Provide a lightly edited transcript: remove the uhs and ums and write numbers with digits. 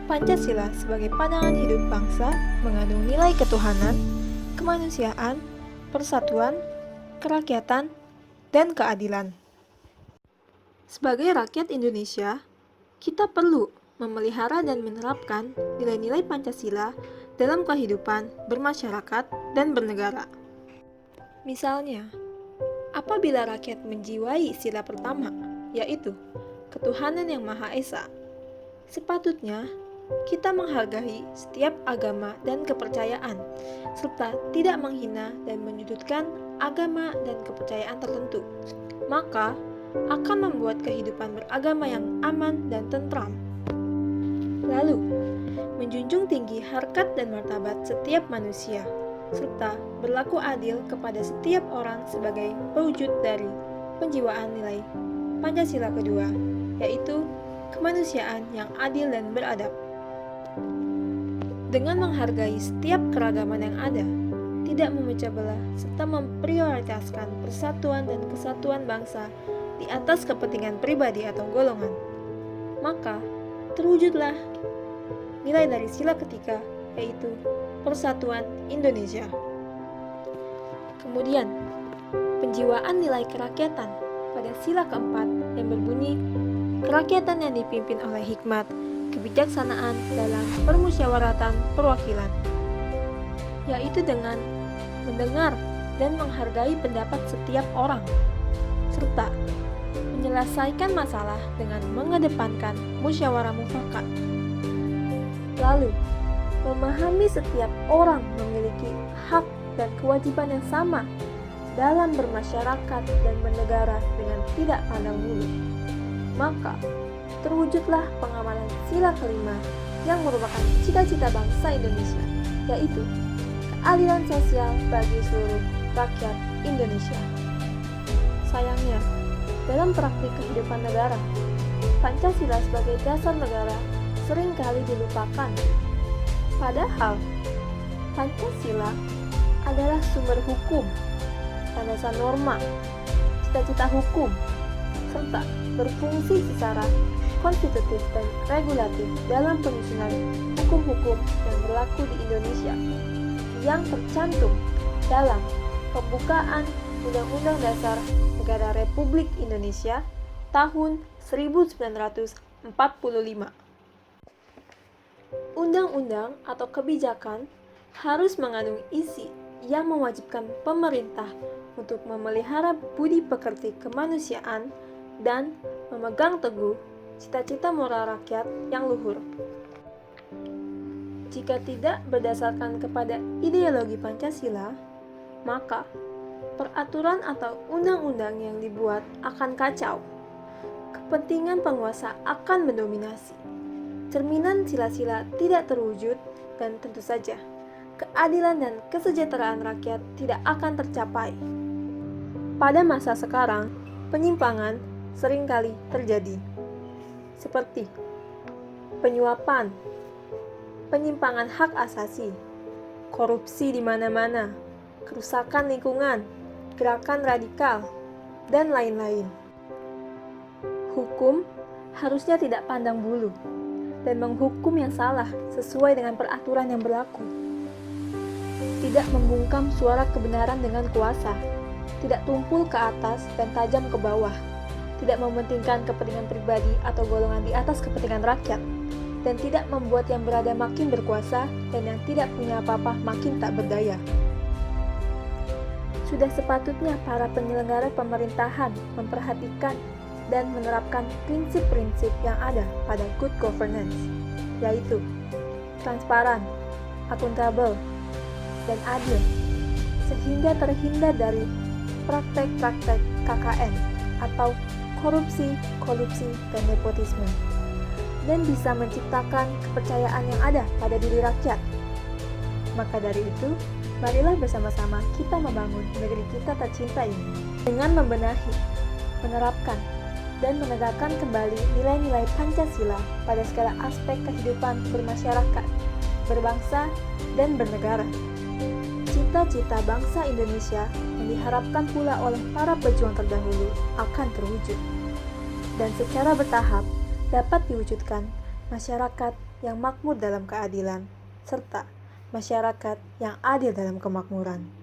Pancasila sebagai pandangan hidup bangsa mengandung nilai ketuhanan, kemanusiaan, persatuan, kerakyatan, dan keadilan. Sebagai rakyat Indonesia, kita perlu memelihara dan menerapkan nilai-nilai Pancasila dalam kehidupan bermasyarakat dan bernegara. Misalnya, apabila rakyat menjiwai sila pertama, yaitu ketuhanan yang Maha Esa, sepatutnya kita menghargai setiap agama dan kepercayaan, serta tidak menghina dan menyudutkan agama dan kepercayaan tertentu. Maka, akan membuat kehidupan beragama yang aman dan tentram. Lalu, menjunjung tinggi harkat dan martabat setiap manusia, serta berlaku adil kepada setiap orang sebagai pewujud dari penjiwaan nilai Pancasila kedua, yaitu kemanusiaan yang adil dan beradab. Dengan menghargai setiap keragaman yang ada, tidak memecah belah, serta memprioritaskan persatuan dan kesatuan bangsa di atas kepentingan pribadi atau golongan, maka terwujudlah nilai dari sila ketiga, yaitu persatuan Indonesia. Kemudian, penjiwaan nilai kerakyatan pada sila keempat yang berbunyi kerakyatan yang dipimpin oleh hikmat, kebijaksanaan dalam permusyawaratan perwakilan, yaitu dengan mendengar dan menghargai pendapat setiap orang, serta menyelesaikan masalah dengan mengedepankan musyawarah mufakat. Lalu, memahami setiap orang memiliki hak dan kewajiban yang sama dalam bermasyarakat dan bernegara dengan tidak pandang bulu. Maka, terwujudlah pengamalan sila kelima yang merupakan cita-cita bangsa Indonesia, yaitu keadilan sosial bagi seluruh rakyat Indonesia. Sayangnya, dalam praktik kehidupan negara, Pancasila sebagai dasar negara seringkali dilupakan. Padahal, Pancasila adalah sumber hukum, landasan norma, cita-cita hukum, serta berfungsi secara konstitutif dan regulatif dalam penyusunan hukum-hukum yang berlaku di Indonesia yang tercantum dalam Pembukaan Undang-Undang Dasar Negara Republik Indonesia tahun 1945. Undang-undang atau kebijakan harus mengandung isi yang mewajibkan pemerintah untuk memelihara budi pekerti kemanusiaan dan memegang teguh cita-cita moral rakyat yang luhur. Jika tidak berdasarkan kepada ideologi Pancasila, maka peraturan atau undang-undang yang dibuat akan kacau. Kepentingan penguasa akan mendominasi. Cerminan sila-sila tidak terwujud dan tentu saja keadilan dan kesejahteraan rakyat tidak akan tercapai. Pada masa sekarang, penyimpangan seringkali terjadi, seperti penyuapan, penyimpangan hak asasi, korupsi di mana-mana, kerusakan lingkungan, gerakan radikal, dan lain-lain. Hukum harusnya tidak pandang bulu dan menghukum yang salah sesuai dengan peraturan yang berlaku. Tidak membungkam suara kebenaran dengan kuasa, tidak tumpul ke atas dan tajam ke bawah, tidak mementingkan kepentingan pribadi atau golongan di atas kepentingan rakyat, dan tidak membuat yang berada makin berkuasa dan yang tidak punya apa-apa makin tak berdaya. Sudah sepatutnya para penyelenggara pemerintahan memperhatikan dan menerapkan prinsip-prinsip yang ada pada good governance, yaitu transparan, akuntabel, dan adil, sehingga terhindar dari praktek-praktek KKN atau korupsi, kolusi, dan nepotisme, dan bisa menciptakan kepercayaan yang ada pada diri rakyat. Maka dari itu, marilah bersama-sama kita membangun negeri kita tercinta ini dengan membenahi, menerapkan, dan menegakkan kembali nilai-nilai Pancasila pada segala aspek kehidupan bermasyarakat, berbangsa, dan bernegara. Cita-cita bangsa Indonesia yang diharapkan pula oleh para pejuang terdahulu akan terwujud, dan secara bertahap dapat diwujudkan masyarakat yang makmur dalam keadilan, serta masyarakat yang adil dalam kemakmuran.